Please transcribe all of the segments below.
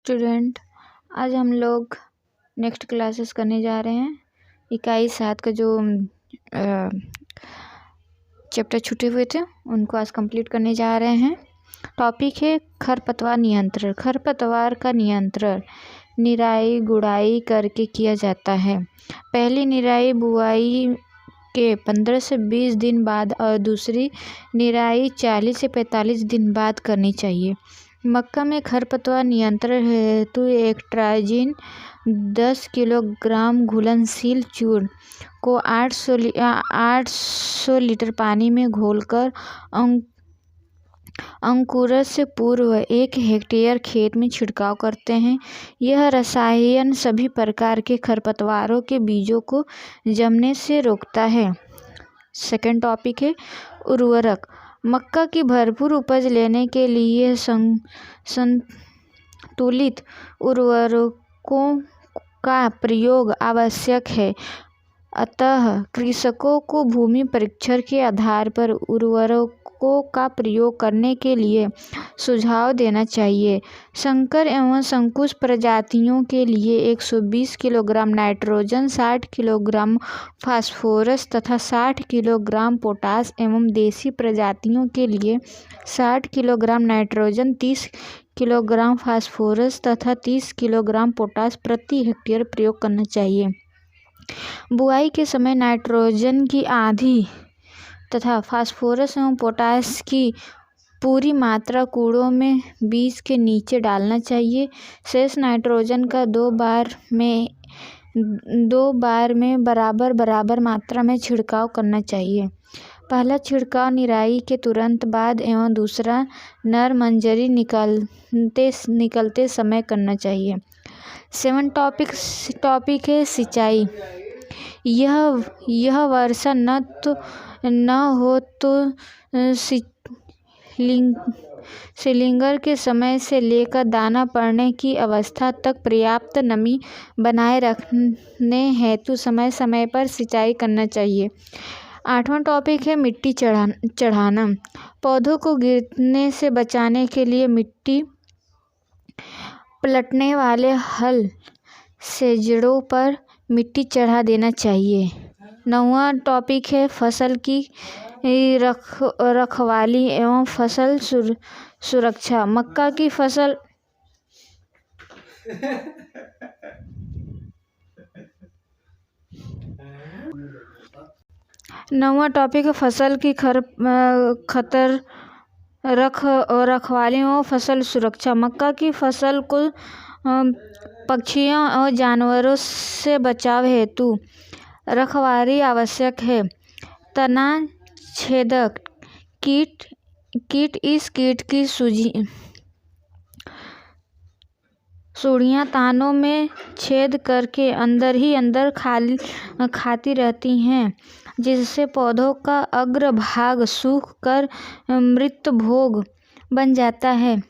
Student, आज हम लोग नेक्स्ट क्लासेस करने जा रहे हैं। इकाई 7 का जो चैप्टर छूटे हुए थे उनको आज कंप्लीट करने जा रहे हैं। टॉपिक है खरपतवार नियंत्रण। खरपतवार का नियंत्रण निराई गुड़ाई करके किया जाता है। पहली निराई बुआई के 15 से 20 दिन बाद और दूसरी निराई 40 से 45 दिन बाद करनी चाहिए। मक्का में खरपतवार नियंत्रण हेतु एक ट्राइजीन 10 किलोग्राम घुलनशील चूर्ण को 800 लीटर पानी में घोलकर अंकुरण से पूर्व 1 हेक्टेयर खेत में छिड़काव करते हैं। यह रसायन सभी प्रकार के खरपतवारों के बीजों को जमने से रोकता है। सेकंड टॉपिक है उर्वरक। मक्का की भरपूर उपज लेने के लिए संतुलित उर्वरकों का प्रयोग आवश्यक है। अतः कृषकों को भूमि परीक्षण के आधार पर उर्वरकों का प्रयोग करने के लिए सुझाव देना चाहिए। संकर एवं संकुच प्रजातियों के लिए 120 किलोग्राम नाइट्रोजन, 60 किलोग्राम फास्फोरस तथा 60 किलोग्राम पोटास एवं देसी प्रजातियों के लिए 60 किलोग्राम नाइट्रोजन, 30 किलोग्राम फास्फोरस तथा 30 किलोग्राम पोटास प्रति हेक्टेयर प्रयोग करना चाहिए। बुआई के समय नाइट्रोजन की आधी तथा फास्फोरस एवं पोटास की पूरी मात्रा कूड़ों में बीज के नीचे डालना चाहिए। शेष नाइट्रोजन का दो बार में बराबर मात्रा में छिड़काव करना चाहिए। पहला छिड़काव निराई के तुरंत बाद एवं दूसरा नर मंजरी निकलते समय करना चाहिए। 7 टॉपिक है सिंचाई। यह वर्षा न हो तो सिलिंडर के समय से लेकर दाना पड़ने की अवस्था तक पर्याप्त नमी बनाए रखने हेतु समय समय पर सिंचाई करना चाहिए। 8वां टॉपिक है मिट्टी चढ़ाना। पौधों को गिरने से बचाने के लिए मिट्टी पलटने वाले हल से जड़ों पर मिट्टी चढ़ा देना चाहिए। 9वां टॉपिक है फसल की रखवाली एवं फसल सुरक्षा। मक्का की फसल फसल की रखवाली एवं फसल सुरक्षा। मक्का की फसल को पक्षियों और जानवरों से बचाव हेतु रखवाली आवश्यक है। तना छेदक कीट इस कीट की सुड़ियां तानों में छेद करके अंदर ही अंदर खाती रहती हैं, जिससे पौधों का अग्र भाग सूख कर मृत भोग बन जाता है।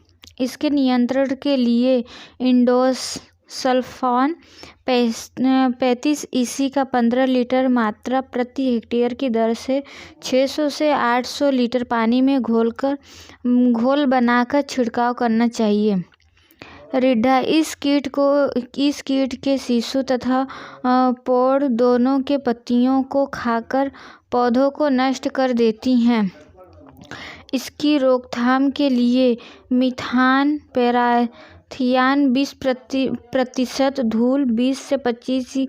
इसके नियंत्रण के लिए इंडोसल्फान 35 EC का 15 लीटर मात्रा प्रति हेक्टेयर की दर से 600 से 800 लीटर पानी में घोल बनाकर छिड़काव करना चाहिए। रिड्ढा इस कीट के शिशु तथा पोड़ दोनों के पत्तियों को खाकर पौधों को नष्ट कर देती हैं। इसकी रोकथाम के लिए मिथान पैराथियान 20% धूल 20 से 25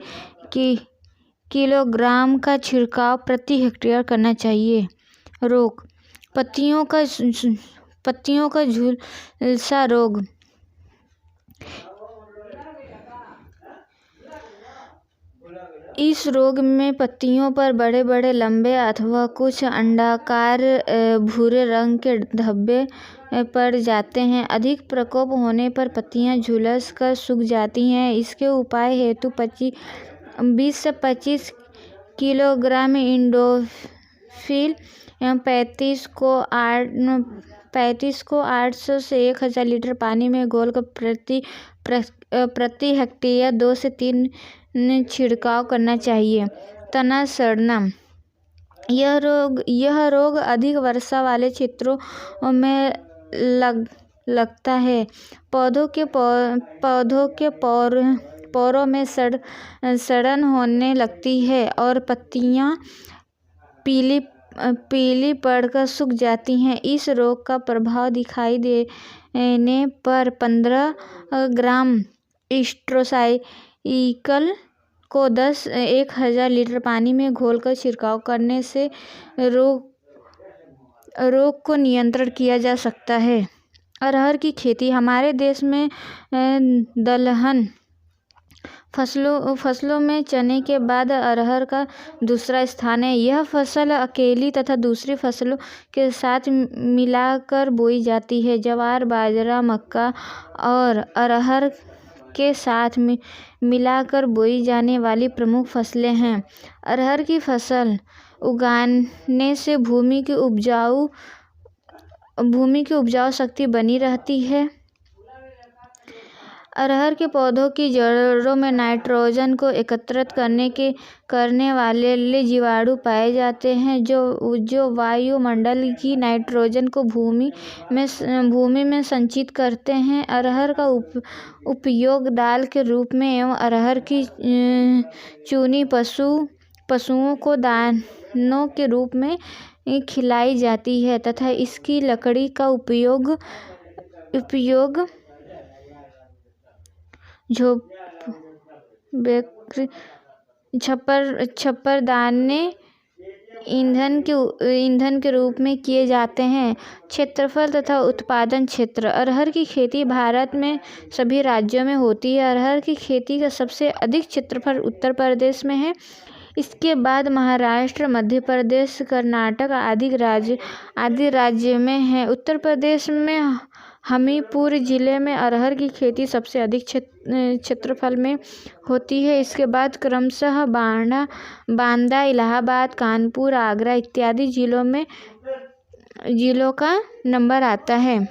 किलोग्राम का छिड़काव प्रति हेक्टेयर करना चाहिए। रोग पत्तियों का झुलसा रोग। इस रोग में पत्तियों पर बड़े बड़े लंबे अथवा कुछ अंडाकार भूरे रंग के धब्बे पड़ जाते हैं। अधिक प्रकोप होने पर पत्तियां झुलस कर सूख जाती हैं। इसके उपाय हेतु 20 से 25 किलोग्राम इंडोफिल एवं 35 को 800 से 1000 लीटर पानी में घोलकर प्रति हेक्टेयर 2 से 3 छिड़काव करना चाहिए। तना सड़ना यह रोग अधिक वर्षा वाले क्षेत्रों में लगता है। पौधों के पौरों में सड़न होने लगती है और पत्तियां पीली पड़कर सूख जाती हैं। इस रोग का प्रभाव दिखाई देने पर 15 ग्राम स्टेरोसाइक्लिन को 1000 लीटर पानी में घोलकर छिड़काव करने से रोग को नियंत्रण किया जा सकता है। अरहर की खेती हमारे देश में दलहन फसलों में चने के बाद अरहर का दूसरा स्थान है। यह फसल अकेली तथा दूसरी फसलों के साथ मिलाकर बोई जाती है। ज्वार, बाजरा, मक्का और अरहर के साथ मिलाकर बोई जाने वाली प्रमुख फसलें हैं। अरहर की फसल उगाने से भूमि की उपजाऊ शक्ति बनी रहती है। अरहर के पौधों की जड़ों में नाइट्रोजन को एकत्रित करने वाले जीवाणु पाए जाते हैं जो वायुमंडल की नाइट्रोजन को भूमि में संचित करते हैं। अरहर का उपयोग दाल के रूप में एवं अरहर की चूनी पशुओं को दानों के रूप में खिलाई जाती है तथा इसकी लकड़ी का उपयोग छप्परदानी ईंधन के रूप में किए जाते हैं। क्षेत्रफल तथा उत्पादन क्षेत्र। अरहर की खेती भारत में सभी राज्यों में होती है। अरहर की खेती का सबसे अधिक क्षेत्रफल उत्तर प्रदेश में है। इसके बाद महाराष्ट्र, मध्य प्रदेश, कर्नाटक आदि राज्य में है। उत्तर प्रदेश में हमीरपुर जिले में अरहर की खेती सबसे अधिक क्षेत्रफल में होती है। इसके बाद क्रमशः बांदा, इलाहाबाद, कानपुर, आगरा इत्यादि जिलों का नंबर आता है।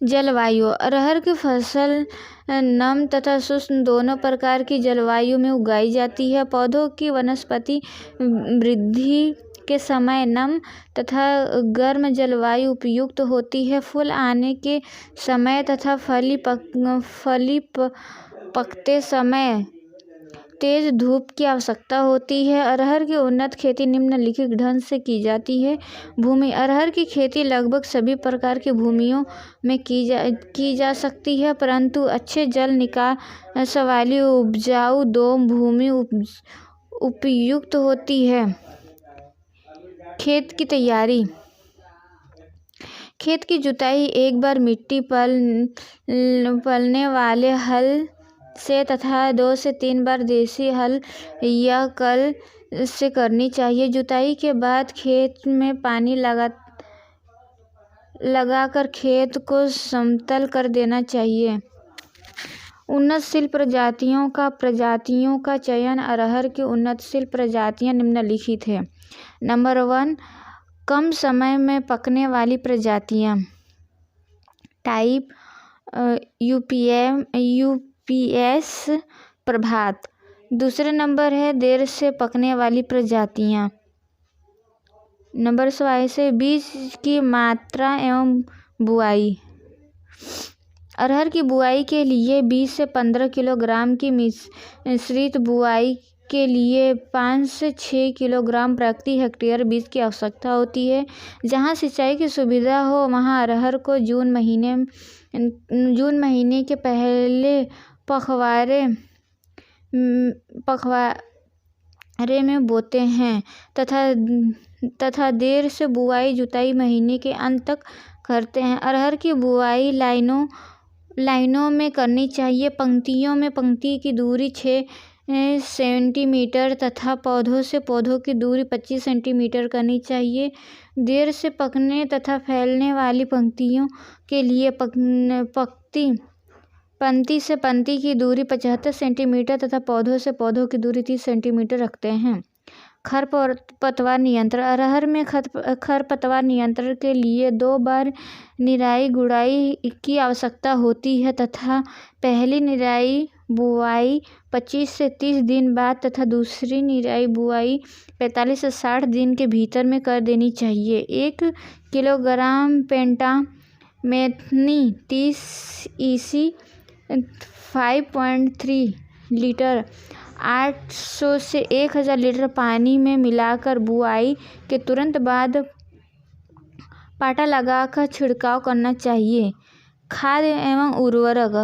जलवायु। अरहर की फसल नम तथा शुष्क दोनों प्रकार की जलवायु में उगाई जाती है। पौधों की वनस्पति वृद्धि के समय नम तथा गर्म जलवायु उपयुक्त होती है। फूल आने के समय तथा फली पकते समय तेज धूप की आवश्यकता होती है। अरहर की उन्नत खेती निम्नलिखित ढंग से की जाती है। भूमि। अरहर की खेती लगभग सभी प्रकार की भूमियों में की जा सकती है, परंतु अच्छे जल निकास वाली उपजाऊ दोमट भूमि उपयुक्त होती है। खेत की तैयारी। खेत की जुताई एक बार मिट्टी पलने वाले हल से तथा 2 से 3 बार देसी हल या कल से करनी चाहिए। जुताई के बाद खेत में पानी लगाकर खेत को समतल कर देना चाहिए। उन्नतशील प्रजातियों का चयन। अरहर की उन्नतशील प्रजातियां निम्नलिखित है। नंबर 1, कम समय में पकने वाली प्रजातियां। टाइप यूपीएस प्रभात। दूसरे नंबर है देर से पकने वाली प्रजातियां। नंबर 22 बीज की मात्रा एवं बुआई। अरहर की बुआई के लिए 20 से 15 किलोग्राम की मिश्रित बुआई के लिए 5 से 6 किलोग्राम प्रति हेक्टेयर बीज की आवश्यकता होती है। जहां सिंचाई की सुविधा हो वहां अरहर को जून महीने के पहले पखवाड़े में बोते हैं तथा देर से बुआई जुताई महीने के अंत तक करते हैं। अरहर की बुआई लाइनों में करनी चाहिए। पंक्तियों में पंक्ति की दूरी 6 सेंटीमीटर तथा पौधों से पौधों की दूरी 25 सेंटीमीटर करनी चाहिए। देर से पकने तथा फैलने वाली पंक्तियों के लिए पंक्ति से पंक्ति की दूरी 75 सेंटीमीटर तथा पौधों से पौधों की दूरी 30 सेंटीमीटर रखते हैं। खरपतवार नियंत्रण। अरहर में खरपतवार नियंत्रण के लिए 2 बार निराई गुड़ाई की आवश्यकता होती है तथा पहली निराई बुआई 25 से 30 दिन बाद तथा दूसरी निराई बुआई 45 से 60 दिन के भीतर में कर देनी चाहिए। 1 किलोग्राम मेथनी 30 EC 5.3 लीटर 800 से 1000 लीटर पानी में मिलाकर बुआई के तुरंत बाद पाटा लगाकर छिड़काव करना चाहिए। खाद एवं उर्वरक।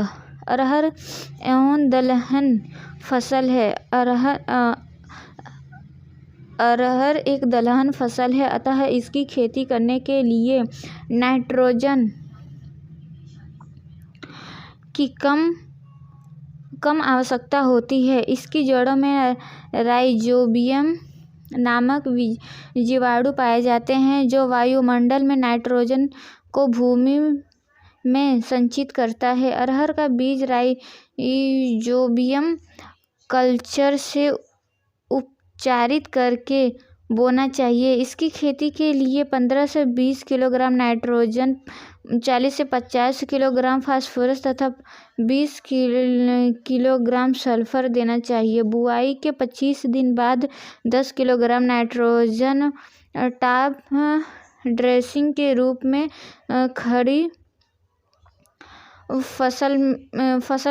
अरहर एवं दलहन फसल है। अरहर एक दलहन फसल है, अतः इसकी खेती करने के लिए नाइट्रोजन की कम आवश्यकता होती है। इसकी जड़ों में राइजोबियम नामक जीवाणु पाए जाते हैं जो वायुमंडल में नाइट्रोजन को भूमि में संचित करता है। अरहर का बीज राइजोबियम कल्चर से उपचारित करके बोना चाहिए। इसकी खेती के लिए 15 से 20 किलोग्राम नाइट्रोजन, 40 से 50 किलोग्राम फास्फोरस तथा 20 किलोग्राम सल्फर देना चाहिए। बुआई के 25 दिन बाद 10 किलोग्राम नाइट्रोजन टॉप ड्रेसिंग के रूप में खड़ी फसल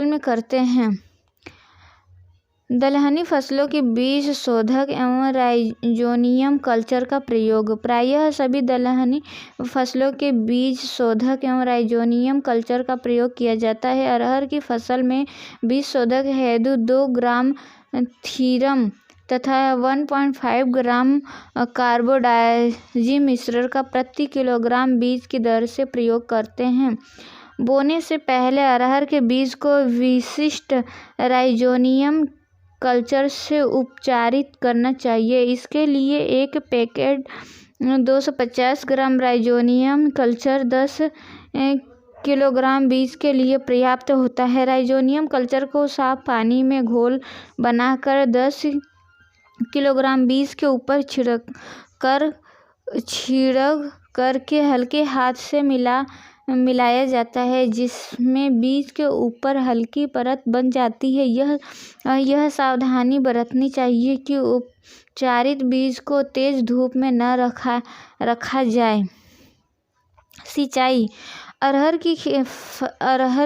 में करते हैं। दलहनी फसलों के बीज शोधक एवं राइजोनियम कल्चर का प्रयोग। प्रायः सभी दलहनी फसलों के बीज शोधक एवं राइजोनियम कल्चर का प्रयोग किया जाता है। अरहर की फसल में बीज शोधक हेतु 2 ग्राम थीरम तथा 1.5 ग्राम कार्बोडाजिम मिश्रण का प्रति किलोग्राम बीज की दर से प्रयोग करते हैं। बोने से पहले अरहर के बीज को विशिष्ट राइजोनियम कल्चर से उपचारित करना चाहिए। इसके लिए एक पैकेट 250 ग्राम राइजोनियम कल्चर 10 किलोग्राम बीज के लिए पर्याप्त होता है। राइजोनियम कल्चर को साफ पानी में घोल बनाकर 10 किलोग्राम बीज के ऊपर छिड़क करके हल्के हाथ से मिलाया जाता है, जिसमें बीज के ऊपर हल्की परत बन जाती है। यह सावधानी बरतनी चाहिए कि उपचारित बीज को तेज धूप में न रखा जाए। सिंचाई। अरहर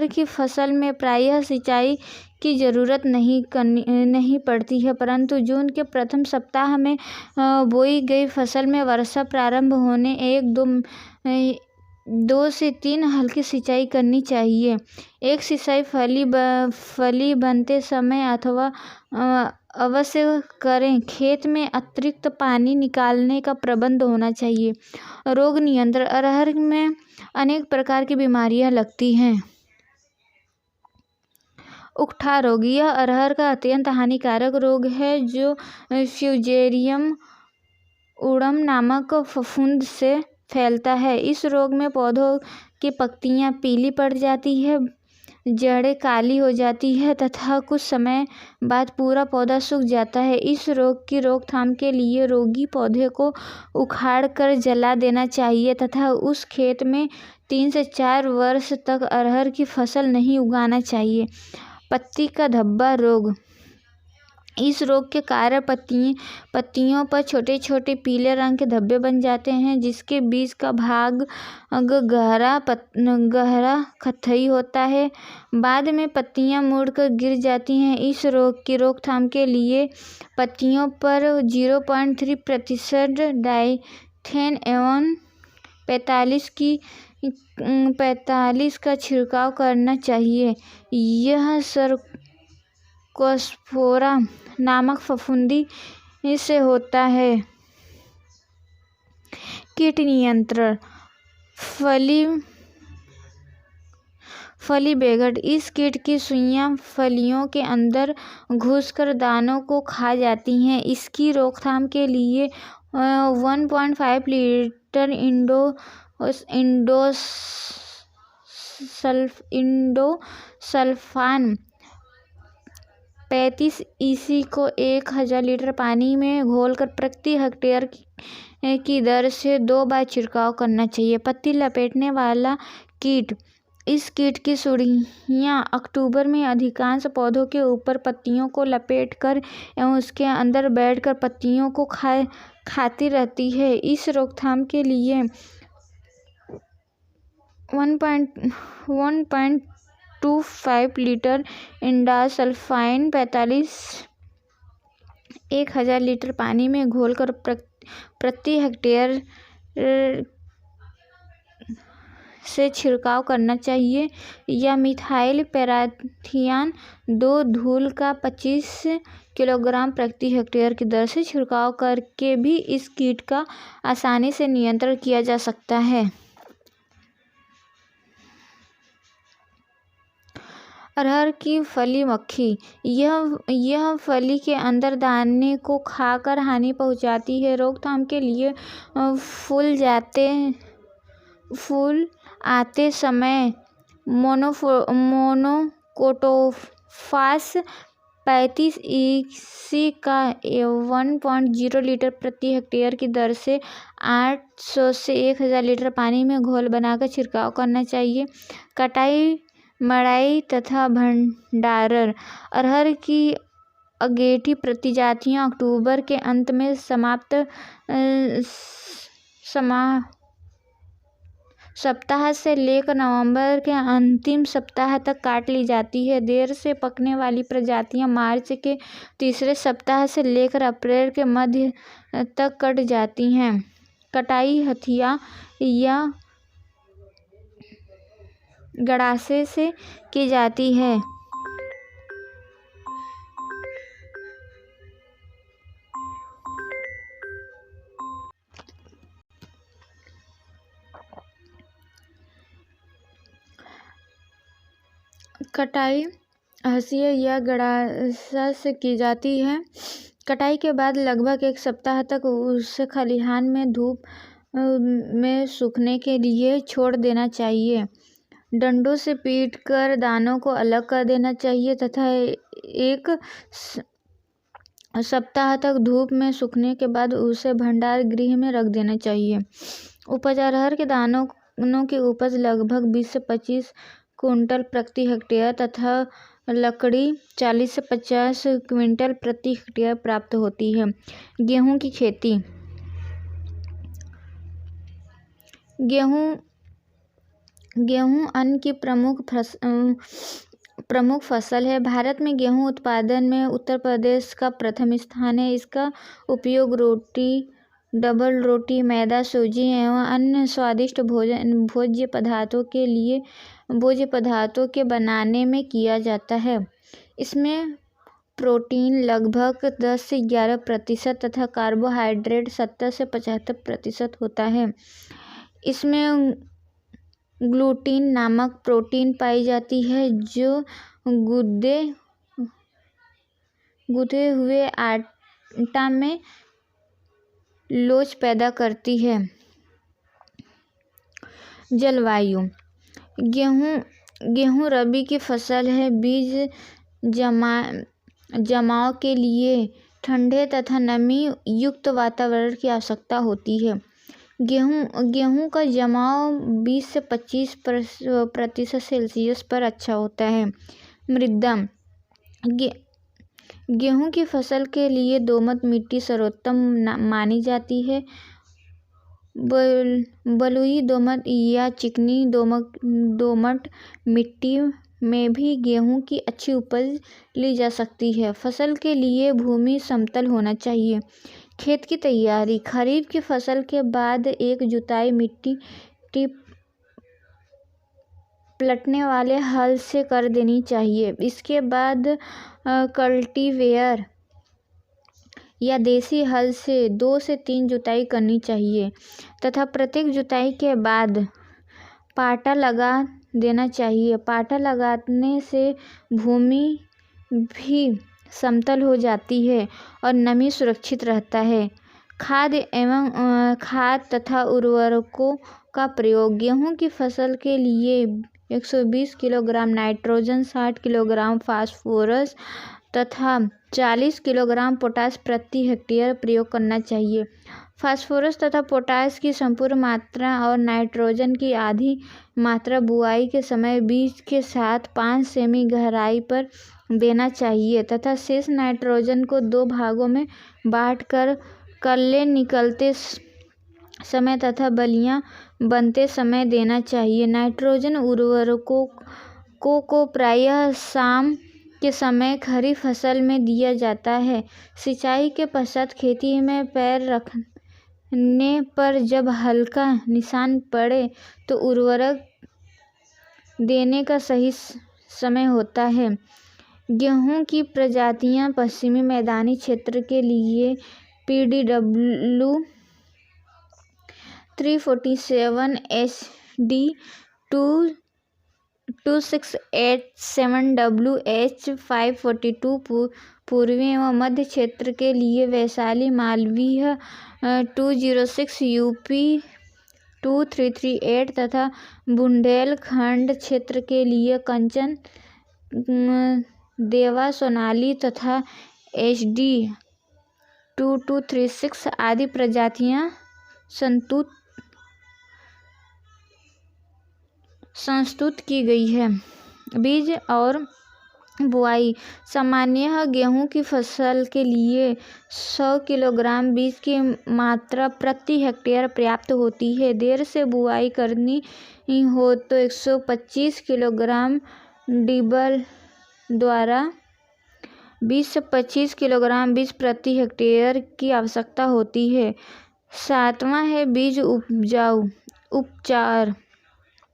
की फसल में प्रायः सिंचाई की जरूरत नहीं पड़ती है, परंतु जून के प्रथम सप्ताह में बोई गई फसल में वर्षा प्रारंभ होने 2 से 3 हल्की सिंचाई करनी चाहिए। एक सिंचाई फली बनते समय अथवा अवश्य करें। खेत में अतिरिक्त पानी निकालने का प्रबंध होना चाहिए। रोग नियंत्रण। अरहर में अनेक प्रकार की बीमारियां लगती हैं। उकठा रोग। यह अरहर का अत्यंत हानिकारक रोग है जो फ्यूजेरियम उड़म नामक फफूंद से फैलता है। इस रोग में पौधों की पत्तियां पीली पड़ जाती है, जड़ें काली हो जाती है तथा कुछ समय बाद पूरा पौधा सूख जाता है। इस रोग की रोकथाम के लिए रोगी पौधे को उखाड़ कर जला देना चाहिए तथा उस खेत में 3 से 4 वर्ष तक अरहर की फसल नहीं उगाना चाहिए। पत्ती का धब्बा रोग। इस रोग के कारण पत्तियों पर छोटे छोटे पीले रंग के धब्बे बन जाते हैं, जिसके बीच का भाग गहरा कत्थई होता है। बाद में पत्तियां मुड़कर गिर जाती हैं। इस रोग की रोकथाम के लिए पत्तियों पर 0.3% डाइथेन एवं 45 का छिड़काव करना चाहिए। यह सर्कोस्पोरा नामक फफूंदी से होता है। कीट नियंत्रण। फली बेघट। इस कीट की सुइयां फलियों के अंदर घुसकर दानों को खा जाती हैं। इसकी रोकथाम के लिए 1.5 लीटर इंडोसल्फान 35 EC को 1000 लीटर पानी में घोलकर प्रति हेक्टेयर की दर से 2 बार छिड़काव करना चाहिए। पत्ती लपेटने वाला कीट। इस कीट की सुड़ियां अक्टूबर में अधिकांश पौधों के ऊपर पत्तियों को लपेटकर एवं उसके अंदर बैठकर पत्तियों को खाती रहती है। इस रोकथाम के लिए 1.25 लीटर इंडासल्फाइन 1000 लीटर पानी में घोलकर प्रति हेक्टेयर से छिड़काव करना चाहिए, या मिथाइल पैराथियान 2 धूल का 25 किलोग्राम प्रति हेक्टेयर की दर से छिड़काव करके भी इस कीट का आसानी से नियंत्रण किया जा सकता है। अरहर की फली मक्खी, यह फली के अंदर दाने को खाकर हानि पहुंचाती है। रोकथाम के लिए फूल आते समय मोनोकोटोफास 35 EC का 1.0 लीटर प्रति हेक्टेयर की दर से 800 से 1000 लीटर पानी में घोल बनाकर छिड़काव करना चाहिए। कटाई, मड़ाई तथा भंडारण, अरहर की अगेठी प्रजातियां अक्टूबर के अंत में सप्ताह से लेकर नवंबर के अंतिम सप्ताह तक काट ली जाती है। देर से पकने वाली प्रजातियां मार्च के तीसरे सप्ताह से लेकर अप्रैल के मध्य तक कट जाती हैं। कटाई हथिया या गड़ासे से की जाती है। कटाई हंसिया या गड़ासा से की जाती है। कटाई के बाद लगभग 1 सप्ताह तक उसे खलिहान में धूप में सूखने के लिए छोड़ देना चाहिए। डंडों से पीटकर दानों को अलग कर देना चाहिए तथा 1 सप्ताह तक धूप में सूखने के बाद उसे भंडार गृह में रख देना चाहिए। उपज, अरहर के दानों की उपज लगभग 20 से 25 क्विंटल प्रति हेक्टेयर तथा लकड़ी 40 से 50 क्विंटल प्रति हेक्टेयर प्राप्त होती है। गेहूं की खेती, गेहूं अन्न की प्रमुख फसल है। भारत में गेहूं उत्पादन में उत्तर प्रदेश का प्रथम स्थान है। इसका उपयोग रोटी, डबल रोटी, मैदा, सूजी एवं अन्य स्वादिष्ट भोज्य पदार्थों के बनाने में किया जाता है। इसमें प्रोटीन लगभग 10 से 11% तथा कार्बोहाइड्रेट 70 से 75% होता है। इसमें ग्लूटीन नामक प्रोटीन पाई जाती है जो गूंथे हुए आटा में लोच पैदा करती है। जलवायु, गेहूं रबी की फसल है। बीज जमाव के लिए ठंडे तथा नमी युक्त वातावरण की आवश्यकता होती है। गेहूं का जमाव 20 से 25% सेल्सियस पर अच्छा होता है। मृदा, गेहूं की फसल के लिए दोमट मिट्टी सर्वोत्तम मानी जाती है। बलुई दोमट या चिकनी दोमट मिट्टी में भी गेहूं की अच्छी उपज ली जा सकती है। फसल के लिए भूमि समतल होना चाहिए। खेत की तैयारी, खरीफ की फसल के बाद एक जुताई मिट्टी पलटने वाले हल से कर देनी चाहिए। इसके बाद कल्टीवेटर या देसी हल से 2 से 3 जुताई करनी चाहिए तथा प्रत्येक जुताई के बाद पाटा लगा देना चाहिए। पाटा लगाने से भूमि भी समतल हो जाती है और नमी सुरक्षित रहता है। खाद तथा उर्वरकों का प्रयोग, गेहूं की फसल के लिए 120 किलोग्राम नाइट्रोजन, 60 किलोग्राम फास्फोरस तथा 40 किलोग्राम पोटास प्रति हेक्टेयर प्रयोग करना चाहिए। फास्फोरस तथा पोटास की संपूर्ण मात्रा और नाइट्रोजन की आधी मात्रा बुआई के समय बीज के साथ 5 सेमी गहराई पर देना चाहिए तथा शेष नाइट्रोजन को 2 भागों में बांटकर कल्ले निकलते समय तथा बलियां बनते समय देना चाहिए। नाइट्रोजन उर्वरकों को प्रायः शाम के समय खरीफ फसल में दिया जाता है। सिंचाई के पश्चात खेती में पैर रखने पर जब हल्का निशान पड़े तो उर्वरक देने का सही समय होता है। गेहूं की प्रजातियां पश्चिमी मैदानी क्षेत्र के लिए PDW 347 HD 2687 WH 542 पूर्वी एवं मध्य क्षेत्र के लिए वैशाली मालवीय 206 UP 2338 तथा बुंदेलखंड क्षेत्र के लिए कंचन देवा सोनाली तथा HD 2236 आदि प्रजातियां संस्तुत की गई है। बीज और बुआई। सामान्यतः गेहूं की फसल के लिए 100 किलोग्राम बीज की मात्रा प्रति हेक्टेयर पर्याप्त होती है। देर से बुआई करनी हो तो 125 किलोग्राम डीबल द्वारा 20 से 25 किलोग्राम बीज प्रति हेक्टेयर की आवश्यकता होती है। 7वां है बीज उपचार।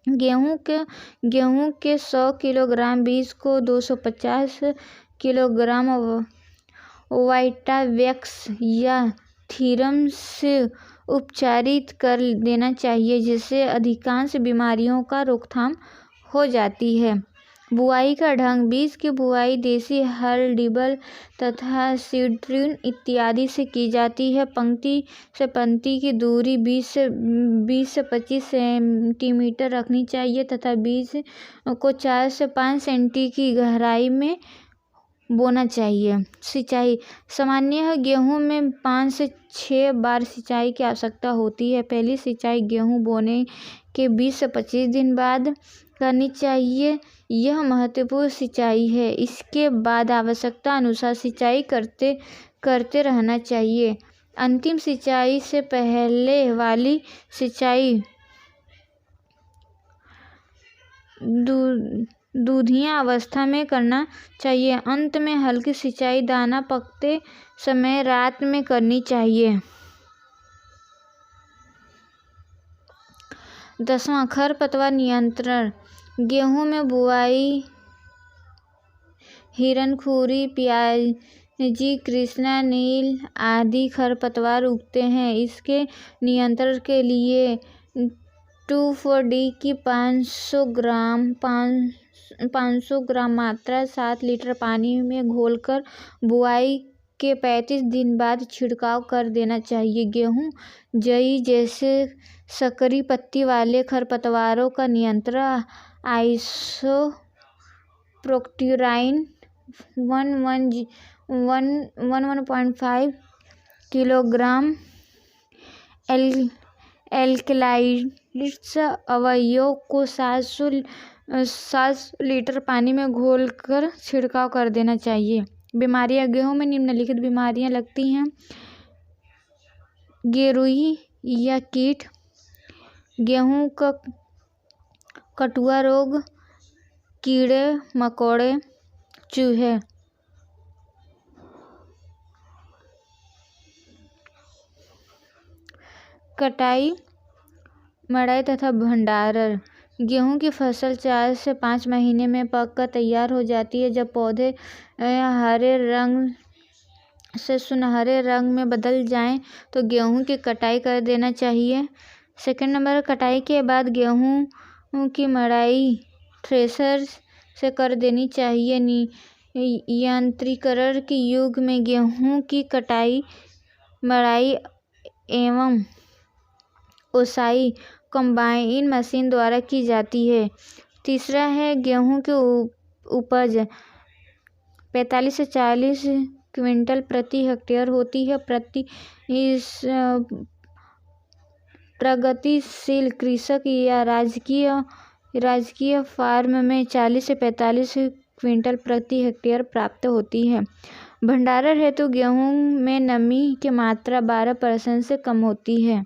गेहूं के 100 किलोग्राम बीज को 250 किलोग्राम वाइटावैक्स या थीरम से उपचारित कर देना चाहिए, जिससे अधिकांश बीमारियों का रोकथाम हो जाती है। बुआई का ढंग। बीज की बुआई देसी हल, डिबल तथा सीड्रिल इत्यादि से की जाती है। पंक्ति से पंक्ति की दूरी 20 से 25 सेंटीमीटर रखनी चाहिए तथा बीज को 4 से 5 सेंटी की गहराई में बोना चाहिए। सिंचाई। सामान्यतः गेहूं में 5 से 6 बार सिंचाई की आवश्यकता होती है। पहली सिंचाई गेहूं बोने के 20 से 25 दिन बाद करनी चाहिए। यह महत्वपूर्ण सिंचाई है। इसके बाद आवश्यकता अनुसार सिंचाई करते रहना चाहिए। अंतिम सिंचाई से पहले वाली सिंचाई दूधिया अवस्था में करना चाहिए। अंत में हल्की सिंचाई दाना पकते समय रात में करनी चाहिए। 10वां खरपतवार नियंत्रण। गेहूं में बुआई हिरनखुरी, पियाजी, कृष्णा नील आदि खरपतवार उगते हैं। इसके नियंत्रण के लिए 2,4-D की 500 ग्राम मात्रा 7 लीटर पानी में घोलकर बुआई के 35 दिन बाद छिड़काव कर देना चाहिए। गेहूं जई जैसे सकरी पत्ती वाले खरपतवारों का नियंत्रण आइसोप्रोक्यूराइन 11.5 किलोग्राम एल्कलाइड्स अवयव को 700 लीटर पानी में घोलकर छिड़काव कर देना चाहिए। बीमारियां। गेहूं में निम्नलिखित बीमारियां लगती हैं। गेरुई या कीट, गेहूं का कटुआ रोग, कीड़े मकोड़े, चूहे। कटाई, मड़ाई तथा भंडारण। गेहूं की फसल 4 से 5 महीने में पककर तैयार हो जाती है। जब पौधे हरे रंग से सुनहरे रंग में बदल जाएं तो गेहूं की कटाई कर देना चाहिए। सेकंड नंबर, कटाई के बाद गेहूं की मड़ाई थ्रेशर से कर देनी चाहिए। यांत्रिकरण के युग में गेहूं की कटाई, मड़ाई एवं ओसाई कंबाइन मशीन द्वारा की जाती है। तीसरा है गेहूं की उपज 45 से 40 क्विंटल प्रति हेक्टेयर होती है। प्रगतिशील कृषक या राजकीय फार्म में 40 से 45 क्विंटल प्रति हेक्टेयर प्राप्त होती है। भंडारण हेतु गेहूं में नमी की मात्रा 12% से कम होती है।